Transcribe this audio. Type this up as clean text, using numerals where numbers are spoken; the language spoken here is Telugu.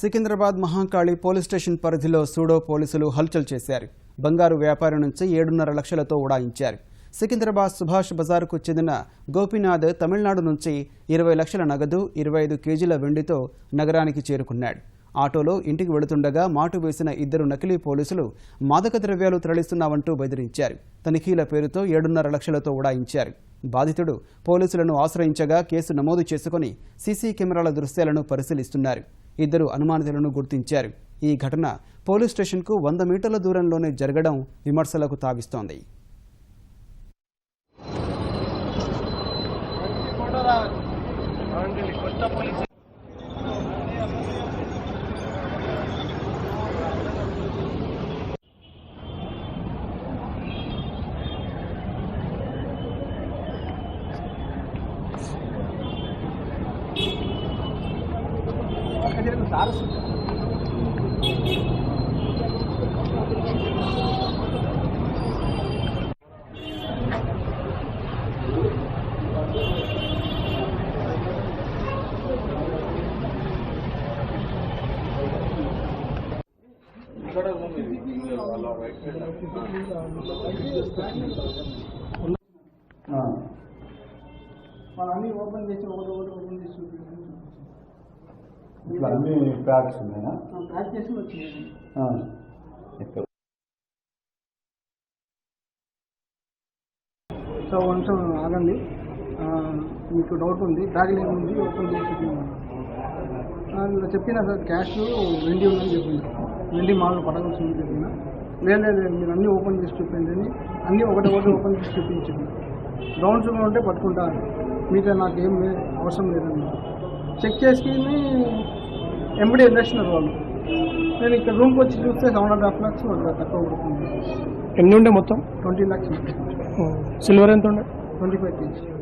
సికింద్రాబాద్ మహాకాళి పోలీస్ స్టేషన్ పరిధిలో సూడో పోలీసులు హల్చల్ చేశారు. బంగారు వ్యాపారం నుంచి 7.5 లక్షలతో ఉడాయించారు. సికింద్రాబాద్ సుభాష్ బజార్కు చెందిన గోపీనాథ్ తమిళనాడు నుంచి 20 లక్షల నగదు 25 కేజీల వెండితో నగరానికి చేరుకున్నాడు. ఆటోలో ఇంటికి వెళుతుండగా మాటు వేసిన 2 నకిలీ పోలీసులు మాదక ద్రవ్యాలు తరలిస్తున్నామంటూ బెదిరించారు. తనిఖీల పేరుతో 7.5 లక్షలతో ఉడాయించారు. బాధితుడు పోలీసులను ఆశ్రయించగా కేసు నమోదు చేసుకుని సీసీ కెమెరాల దృశ్యాలను పరిశీలిస్తున్నారు. 2 అనుమానితులను గుర్తించారు. ఈ ఘటన పోలీస్ స్టేషన్కు 100 మీటర్ల దూరంలోనే జరగడం విమర్శలకు తావిస్తోంది. వాళ్ళన్నీ ఓపెన్ చేసి ఒకటి ఓపెన్ చేసి ఇట్లా అన్ని ప్యాక్స్ ఉన్నాయా? ప్యాక్ చేసి వచ్చింది. సో కొంచెం ఆగండి, మీకు డౌట్ ఉంది, బ్యాగ్ ఉంది ఓపెన్ చేసి చెప్పిన సార్. క్యాష్ వెండి ఉందని చెప్పింది, వెండి మామూలు పడవలసింది చెప్పిన. లేదు మీరు అన్నీ ఓపెన్ చేసి చూపించండి అని అన్నీ ఒకటి ఓపెన్ చేసి చూపించింది. డౌన్స్ ఉంటే పట్టుకుంటాను, మీతో నాకేం అవసరం లేదండి. చెక్ చేసి ఎంబడి వెళ్ళేస్తున్నారు వాళ్ళు. నేను ఇక్కడ రూమ్కి వచ్చి చూస్తే 7.5 lakhs తక్కువ పడుతుంది. ఎన్ని ఉండే మొత్తం? 20 lakhs. సిల్వర్ ఎంత ఉండే? 25 kg.